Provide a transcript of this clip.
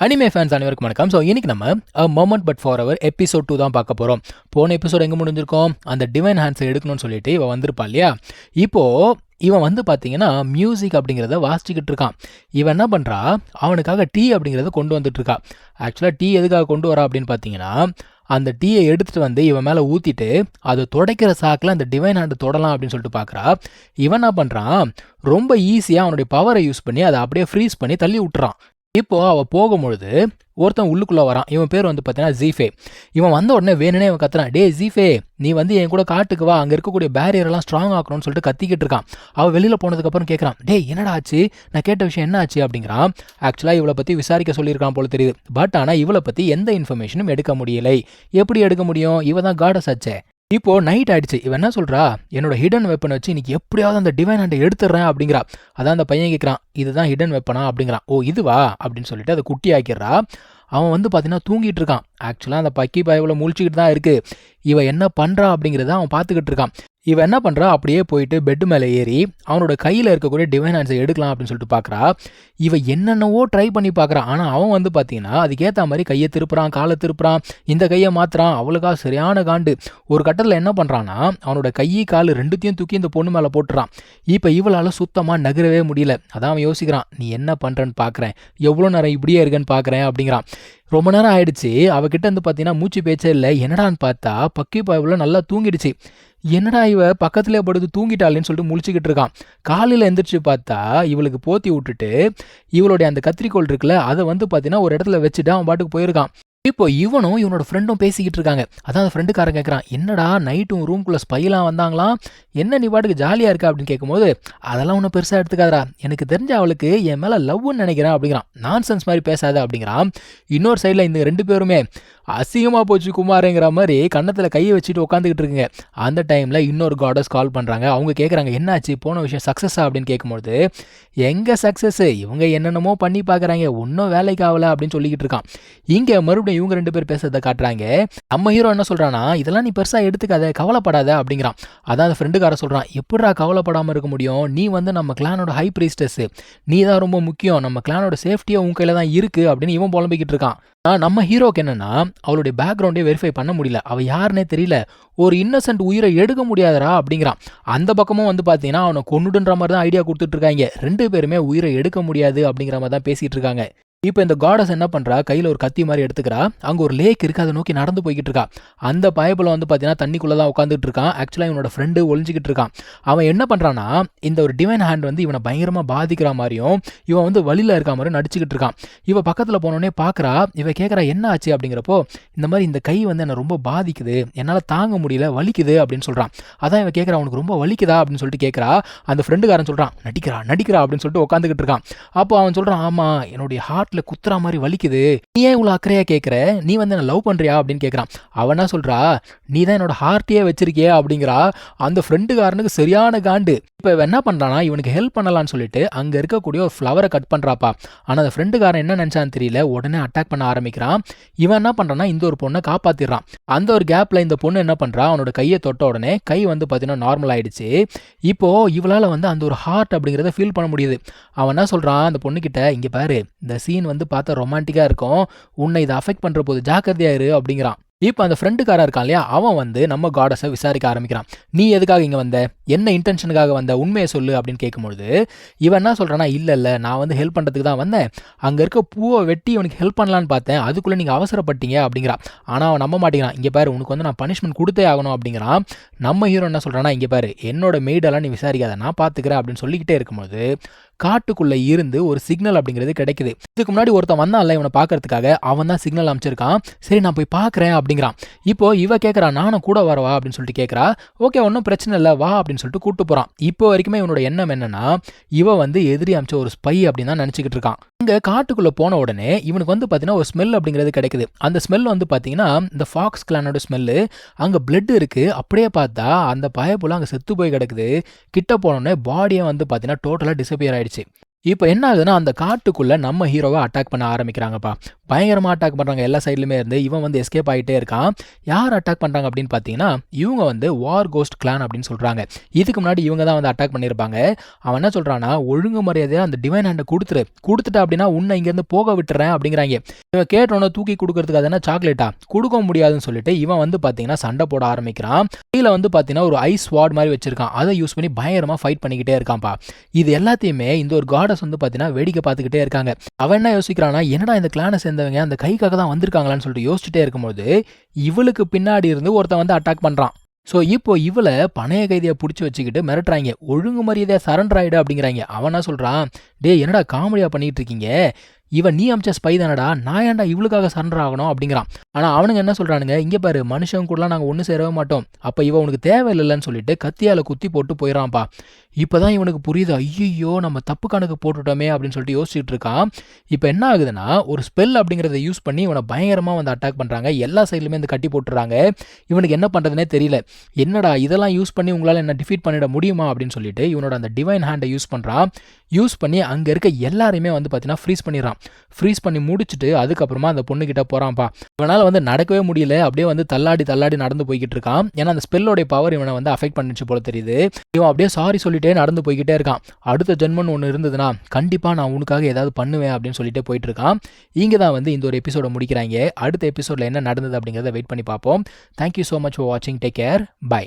Anime fans அனைவருக்கும் வணக்கம். So இன்னைக்கு நம்ம moment but for our episode 2 தான் பார்க்க போகிறோம். போன எபிசோட் எங்கே முடிஞ்சிருக்கோம்? அந்த டிவைன் ஹேண்ட்ஸை எடுக்கணும்னு சொல்லிட்டு இவன் வந்திருப்பா இல்லையா? இப்போது இவன் வந்து பார்த்தீங்கன்னா மியூசிக் அப்படிங்கிறத வாசிச்சுக்கிட்டு இருக்கான். இவன் என்ன பண்ணுறா, அவனுக்காக டீ அப்படிங்கிறத கொண்டு வந்துட்டு இருக்கா. ஆக்சுவலாக டீ எதுக்காக கொண்டு வரா அப்படின்னு பார்த்தீங்கன்னா, அந்த டீயை எடுத்துகிட்டு வந்து இவன் மேலே ஊற்றிட்டு அதை துடைக்கிற சாக்கில் அந்த டிவைன் ஹேண்டு தொடலாம் அப்படின்னு சொல்லிட்டு பார்க்குறா. இவன் என்ன பண்ணுறான், ரொம்ப ஈஸியாக அவனுடைய பவரை யூஸ் பண்ணி அதை அப்படியே ஃப்ரீஸ் பண்ணி தள்ளி விட்டுறான். இப்போ அவள் போகும்பொழுது ஒருத்தன் உள்ளுக்குள்ளே வரான். இவன் பேர் வந்து பார்த்தீங்கன்னா ஜீஃபே. இவன் வந்த உடனே வேணுனே இவன் கத்துறான், டே ஜீஃபே, நீ வந்து என் கூட காட்டுக்கு வா, அங்கே இருக்கக்கூடிய பேரியரெல்லாம் ஸ்ட்ராங் ஆக்கணும்னு சொல்லிட்டு கத்திக்கிட்டு இருக்கான். அவள் வெளியில் போனதுக்கப்புறம் கேட்குறான், டே என்னடா ஆச்சு, நான் கேட்ட விஷயம் என்ன ஆச்சு அப்படிங்கிறான். ஆக்சுவலாக இவளை பற்றி விசாரிக்க சொல்லியிருக்கான் போல தெரியுது. பட் ஆனால் இவளை பற்றி எந்த இன்ஃபர்மேஷனும் எடுக்க முடியலை. எப்படி எடுக்க முடியும்? இவ தான் காடஸ் ஆச்சே. இப்போ நைட் ஆயிடுச்சு. இவன் என்ன சொல்றா, என்னோட ஹிடன் வெப்பனை வச்சு இன்னைக்கு எப்படியாவது அந்த டிவைன் ஹேண்டை எடுத்துடுறேன் அப்படிங்கிறா. அதான் அந்த பையன் கேட்குறான், இதுதான் ஹிடன் வெப்பனா அப்படிங்கிறான். ஓ இதுவா அப்படின்னு சொல்லிட்டு அதை குட்டி ஆக்கிடுறா. அவன் வந்து பார்த்தீங்கன்னா தூங்கிட்டு இருக்கான். ஆக்சுவலாக அந்த பக்கி பயவில் முழிச்சிக்கிட்டு தான் இருக்கு. இவன் என்ன பண்ணுறா அப்படிங்கிறத அவன் பார்த்துக்கிட்டு இருக்கான். இவன் என்ன பண்ணுறா, அப்படியே போயிட்டு பெட்டு மேலே ஏறி அவனோட கையில் இருக்கக்கூடிய டிவைன் ஹேண்ட்ஸை எடுக்கலாம் அப்படின்னு சொல்லிட்டு பார்க்குறா. இவன் என்னென்னவோ ட்ரை பண்ணி பார்க்குறான். ஆனால் அவன் வந்து பார்த்தீங்கன்னா அதுக்கேற்ற மாதிரி கையை திருப்புறான், காலை திருப்புறான், இந்த கையை மாற்றுறான். அவளுக்காக சரியான காண்டு. ஒரு கட்டத்தில் என்ன பண்ணுறான்னா, அவனோட கை கால் ரெண்டுத்தையும் தூக்கி இந்த பொண்ணு மேலே போட்டுறான். இப்போ இவளால் சுத்தமாக நகரவே முடியல. அதான் அவன் யோசிக்கிறான், நீ என்ன பண்ணுறன்னு பார்க்குறேன், எவ்வளோ நேரம் இப்படியே இருக்கேன்னு பார்க்குறேன் அப்படிங்கிறான். ரொம்ப நேரம் ஆயிடுச்சு. அவகிட்ட வந்து பார்த்தீங்கன்னா மூச்சு பேச்சே இல்லை. என்னடான்னு பார்த்தா பக்கி பாய்வில் நல்லா தூங்கிடுச்சு. என்னடா இவ பக்கத்துலேயே படுத்து தூங்கிட்டாளேன்னு சொல்லிட்டு முழிச்சுக்கிட்டு இருக்கான். காலையில் எந்திரிச்சு பார்த்தா இவளுக்கு போத்தி விட்டுட்டு இவளுடைய அந்த கத்திரிக்கோள் இருக்குல்ல, அதை வந்து பார்த்தீங்கன்னா ஒரு இடத்துல வச்சுட்டு அவன் பாட்டுக்கு போயிருக்கான். இப்போ இவனும் இவனோட ஃப்ரெண்டும் பேசிக்கிட்டு இருக்காங்க. அதான் அந்த ஃப்ரெண்டுக்காரன் கேட்குறான், என்னடா நைட்டும் ரூம்குள்ளே ஸ்பைலாம் வந்தாங்களாம், என்ன நீ பாட்டுக்கு ஜாலியாக இருக்கா அப்படின்னு கேட்கும்போது, அதெல்லாம் ஒன்றும் பெருசாக எடுத்துக்காதரா, எனக்கு தெரிஞ்ச அவளுக்கு என் மேலே லவ்னு நினைக்கிறேன் அப்படிங்கிறான். நான்சென்ஸ் மாதிரி பேசாத அப்படிங்கிறான். இன்னொரு சைடில் இந்த ரெண்டு பேருமே அசிங்கமாக போச்சு குமாருங்கிற மாதிரி கன்னத்தில் கையை வச்சுட்டு உட்காந்துக்கிட்டு இருக்குங்க. அந்த டைமில் இன்னொரு காடஸ் கால் பண்ணுறாங்க. அவங்க கேட்குறாங்க, என்னாச்சு, போன விஷயம் சக்ஸஸா அப்படின்னு கேட்கும்போது, எங்கே சக்ஸஸ், இவங்க என்னென்னமோ பண்ணி பார்க்குறாங்க, ஒன்றும் வேலைக்கு ஆகலை அப்படின்னு சொல்லிக்கிட்டு இருக்கான். இங்கே மறுபடியும் இவங்க ரெண்டு பேர் பேசுறதை காட்டுறாங்க. நம்ம ஹீரோ என்ன சொல்கிறான்னா, இதெல்லாம் நீ பெருசாக எடுத்துக்காத, கவலைப்படாத அப்படிங்கிறான். அதான் அந்த ஃப்ரெண்டுக்கார சொல்கிறான், எப்படா கவலைப்படாமல் இருக்க முடியும், நீ வந்து நம்ம கிளானோட ஹை ப்ரீஸ்டஸ், நீ தான் ரொம்ப முக்கியம், நம்ம கிளானோட சேஃப்டியாக உன் கையில் தான் இருக்குது அப்படின்னு இவன் புலம்பிக்கிட்டு இருக்கான். நம்ம ஹீரோக்கு என்னன்னா, அவளுடைய பேக்ரவுண்டே வெரிஃபை பண்ண முடியல, அவள் யாருன்னே தெரியல, ஒரு இன்னசென்ட் உயிரை எடுக்க முடியாதரா அப்படிங்கிறான். அந்த பக்கமும் வந்து பார்த்தீங்கன்னா அவனை கொண்டுடுன்ற மாதிரி தான் ஐடியா கொடுத்துட்டு இருக்காங்க. ரெண்டு பேருமே உயிரை எடுக்க முடியாது அப்படிங்கிற மாதிரி தான் பேசிகிட்டு இருக்காங்க. இப்போ இந்த காடஸ் என்ன பண்ணுறா, கையில் ஒரு கத்தி மாதிரி எடுத்துக்கிறா. அங்கே ஒரு லேக் இருக்குது, அதை நோக்கி நடந்து போய்கிட்டு இருக்கா. அந்த பயப்பில் வந்து பார்த்தீங்கன்னா தண்ணிக்குள்ளே தான் உட்காந்துட்டு இருக்கான். ஆக்சுவலாக இவனோட ஃப்ரெண்டு ஒளிஞ்சிக்கிட்டு இருக்கான். அவன் என்ன பண்ணுறான்னா, இந்த ஒரு டிவைன் ஹேண்ட் வந்து இவனை பயங்கரமாக பாதிக்கிற மாதிரியும் இவன் வந்து வழியில் இருக்க மாதிரியும் நடிச்சுக்கிட்டு இருக்கான். இவன் பக்கத்தில் போனோடனே பார்க்குறா. இவன் கேட்குறா, என்ன ஆச்சு அப்படிங்கிறப்போ, இந்த மாதிரி இந்த கை வந்து என்னை ரொம்ப பாதிக்குது, என்னால் தாங்க முடியல, வலிக்குது அப்படின்னு சொல்கிறான். அதான் இவன் கேட்குறா, உனக்கு ரொம்ப வலிக்குதா அப்படின்னு சொல்லிட்டு கேட்குறா. அந்த ஃப்ரெண்டுக்காரன் சொல்கிறான், நடிக்கிறா அப்படின்னு சொல்லிட்டு உட்காந்துக்கிட்டு இருக்கான். அப்போ அவன் சொல்கிறான், ஆமாம், என்னுடைய ஹார்ட் குத்துறா மாதிரி வலிக்குது, நீ ஏன் இவ்வளோ அக்கறையா கேட்குற, நீ வந்து என்ன லவ் பண்ணுறியா அப்படின்னு கேட்குறான். அவனா சொல்கிறா, நீ தான் என்னோட ஹார்ட்டையே வச்சிருக்கியே அப்படிங்கிறா. அந்த ஃப்ரெண்டுக்காரனுக்கு சரியான காண்டு. இப்போ இவன் என்ன பண்ணுறான்னா, இவனுக்கு ஹெல்ப் பண்ணலான்னு சொல்லிட்டு அங்கே இருக்கக்கூடிய ஒரு ஃப்ளவரை கட் பண்ணுறாப்பா. ஆனால் அந்த ஃப்ரெண்டுக்காரன் என்ன நினச்சான்னு தெரியல, உடனே அட்டாக் பண்ண ஆரம்பிக்கிறான். இவன் என்ன பண்ணுறான்னா, இந்த ஒரு பொண்ணை காப்பாற்றிடுறான். அந்த ஒரு கேப்பில் இந்த பொண்ணு என்ன பண்ணுறா, அவனோட கையை தொட்ட உடனே கை வந்து பார்த்தீங்கன்னா நார்மல் ஆயிடுச்சு. இப்போது இவளால் வந்து அந்த ஒரு ஹார்ட் அப்படிங்கிறத ஃபீல் பண்ண முடியுது. அவன் என்ன சொல்கிறான் அந்த பொண்ணுக்கிட்ட, இங்கே பாரு, இந்த சீன் வந்து பார்த்தா ரொமான்டிக்காக இருக்கும், உன்னை இதை அஃபெக்ட் பண்ணுற போது ஜாக்கிரதையாயிரு அப்படிங்கிறான். இப்போ அந்த ஃப்ரெண்டுக்காரன் இருக்கான் இல்லையா, அவன் வந்து நம்ம காடஸை விசாரிக்க ஆரம்பிக்கிறான். நீ எதுக்காக இங்கே வந்த, என்ன இன்டென்ஷனுக்காக வந்த, உண்மையை சொல்லு அப்படின்னு கேட்கும்பொழுது இவன் என்ன சொல்கிறான்னா, இல்லை நான் வந்து ஹெல்ப் பண்ணுறதுக்கு தான் வந்தேன், அங்கே இருக்க பூவை வெட்டி இவனுக்கு ஹெல்ப் பண்ணலான்னு பார்த்தேன், அதுக்குள்ளே நீங்கள் அவசரப்பட்டீங்க அப்படிங்கிறான். ஆனால் அவன் நம்ப மாட்டேங்கிறான். இங்கே பாரு, உனக்கு வந்து நான் பனிஷ்மெண்ட் கொடுத்தே ஆகணும் அப்படிங்கிறான். நம்ம ஹீரோ என்ன சொல்கிறான்னா, இங்கே பாரு, என்னோட மெய்டெல்லாம் நீ விசாரிக்காத, நான் பார்த்துக்கிறேன் அப்படின்னு சொல்லிக்கிட்டே இருக்கும்போது காட்டுக்குள்ளே இருந்து ஒரு சிக்னல் அப்படிங்கிறது கிடைக்குது. இதுக்கு முன்னாடி ஒருத்தன் வந்தான்ல இவனை பார்க்கறதுக்காக, அவன் தான் சிக்னல் அமைச்சிருக்கான். சரி நான் போய் பார்க்குறேன் அப்படிங்கிறான். இப்போ இவ கேட்குறா, நானும் கூட வரவா அப்படின்னு சொல்லிட்டு கேட்குறா. ஓகே, ஒன்றும் பிரச்சனை இல்லை, வா அப்படின்னு சொல்லிட்டு கூப்பிட்டு போகிறான். இப்போ வரைக்குமே இவனோட எண்ணம் என்னன்னா, இவ வந்து எதிரி அமைச்ச ஒரு ஸ்பை அப்படின்னு தான் நினச்சிக்கிட்டு இருக்கான். இங்கே காட்டுக்குள்ளே போன உடனே இவனுக்கு வந்து பார்த்தீங்கன்னா ஒரு ஸ்மெல் அப்படிங்கிறது கிடைக்குது. அந்த ஸ்மெல் வந்து பார்த்தீங்கன்னா இந்த ஃபாக்ஸ் கிளானோட ஸ்மெல்லு. அங்கே பிளட் இருக்குது. அப்படியே பார்த்தா அந்த பயப்புல அங்கே செத்து போய் கிடக்குது. கிட்ட போனோடனே பாடியை வந்து பார்த்தீங்கன்னா டோட்டலாக டிஸப்பியர் ஆயிடுச்சு. இப்போ என்ன ஆகுதுன்னா, அந்த காட்டுக்குள்ள நம்ம ஹீரோவ அட்டாக் பண்ண ஆரம்பிக்கிறாங்கப்பா. பயங்கரமா அட்டாக் பண்றாங்க. எல்லா சைட்லயுமே இருந்து. இவன் வந்து எஸ்கேப் ஆயிட்டே இருக்கான். யார் அட்டாக் பண்றாங்க அப்படின்னு பார்த்தீங்கன்னா, இவங்க வந்து வார் கோஸ்ட் கிளான் அப்படின்னு சொல்றாங்க. இதுக்கு முன்னாடி இவங்க தான் வந்து அட்டாக் பண்ணியிருப்பாங்க. அவன் என்ன சொல்றான்னா, ஒழுங்கு மரியாதையா அந்த டிவைன் ஹேண்ட குடுத்துரு. குடுத்துட்ட அப்படின்னா உன்னை இங்கேருந்து போக விட்டுறேன் அப்படிங்கிறாய்ங்க. இவன் கேட்டோனே தூக்கி குடுக்கறதுக்கு அது என்ன சாக்லேட்டா? குடுக்க முடியாதுன்னு சொல்லிட்டு இவன் வந்து பார்த்தீங்கன்னா சண்டை போட ஆரம்பிக்கிறான். கையில வந்து பார்த்தீங்கன்னா ஒரு ஐஸ் ஸ்வார்ட் மாரி வச்சிருக்கான். அத யூஸ் பண்ணி பயங்கரமா ஃபைட் பண்ணிக்கிட்டே இருக்கான்ப்பா. இது எல்லாத்தையுமே இந்த ஒரு காடஸ் வந்து பார்த்தீங்கன்னா வேடிக்கை பார்த்துக்கிட்டே இருக்காங்க. அவன் என்ன யோசிக்கிறான்னா, என்னடா இந்த கிளானை சேர்ந்தவங்க அந்த கைக்காக தான் வந்திருக்காங்களான்னு சொல்லிட்டு யோசிச்சுட்டே இருக்கும்போது, இவளுக்கு பின்னாடி இருந்து ஒருத்தன் வந்து அட்டாக் பண்றான். ஸோ இப்போ இவள பணைய கைதியா புடிச்சு வச்சுக்கிட்டு மிரட்டுறாய்ங்க. ஒழுங்கு மரியாதையா சரண்டர் ஆயிடு அப்படிங்கிறாய்ங்க. அவன் என்ன சொல்றான், டேய் என்னடா காமெடியா பண்ணிட்டு இருக்கீங்க? இவன் நீ அமிச்ச ஸ்பை தானடா, நான் ஏன்டா இவளுக்காக சரண்டர் ஆகணும் அப்படிங்கிறான். ஆனா அவனுங்க என்ன சொல்றானுங்க, இங்க பாரு மனுஷன் கூடலாம் நாங்க ஒண்ணு சேரவே மாட்டோம். அப்ப இவ உனக்கு தேவையில்லைன்னு சொல்லிட்டு கத்தியால குத்தி போட்டு போயிடறான்ப்பா. இப்பதான் இவனுக்கு புரியுது, ஐயையோ நம்ம தப்பு கணக்கு போட்டுட்டோமே அப்படின்னு சொல்லிட்டு யோசிச்சுட்டு இருக்கான். இப்போ என்ன ஆகுதுன்னா, ஒரு ஸ்பெல் அப்படிங்கிறத யூஸ் பண்ணி இவனை பயங்கரமா வந்து அட்டாக் பண்றாங்க. எல்லா சைட்லயுமே வந்து கட்டி போட்டுறாங்க. இவனுக்கு என்ன பண்றதுனே தெரியல. என்னடா இதெல்லாம் யூஸ் பண்ணி உங்களால என்ன டிஃபீட் பண்ணிட முடியுமா அப்படின்னு சொல்லிட்டு இவனோட அந்த டிவைன் ஹேண்டை யூஸ் பண்றான். யூஸ் பண்ணி அங்க இருக்க எல்லாரையுமே வந்து பார்த்தீங்கன்னா ஃப்ரீஸ் பண்ணிடுறான். ஃப்ரீஸ் பண்ணி முடிச்சுட்டு அதுக்கப்புறமா அந்த பொண்ணுகிட்ட போறான்ப்பா. இவனால வந்து நடக்கவே முடியல. அப்படியே வந்து தள்ளாடி தள்ளாடி நடந்து போய்கிட்டு இருக்கான். ஏன்னா அந்த ஸ்பெல்லோடைய பவர் இவனை வந்து அஃபெக்ட் பண்ணிச்சு போல தெரியுது. இவன் அப்படியே சாரி சொல்லிட்டே நடந்து போய்கிட்டே இருக்கான். அடுத்த ஜென்மன் ஒன்று இருந்ததுன்னா கண்டிப்பா நான் உனக்காக ஏதாவது பண்ணுவேன் அப்படின்னு சொல்லிட்டு போயிட்டு இருக்கான். இங்க தான் வந்து இந்த ஒரு எபிசோட முடிக்கிறாங்க. அடுத்த எபிசோட்ல என்ன நடந்தது அப்படிங்கிறத வெயிட் பண்ணி பார்ப்போம். தேங்க்யூ ஸோ மச் ஃபார் வாட்சிங். Take care. பை.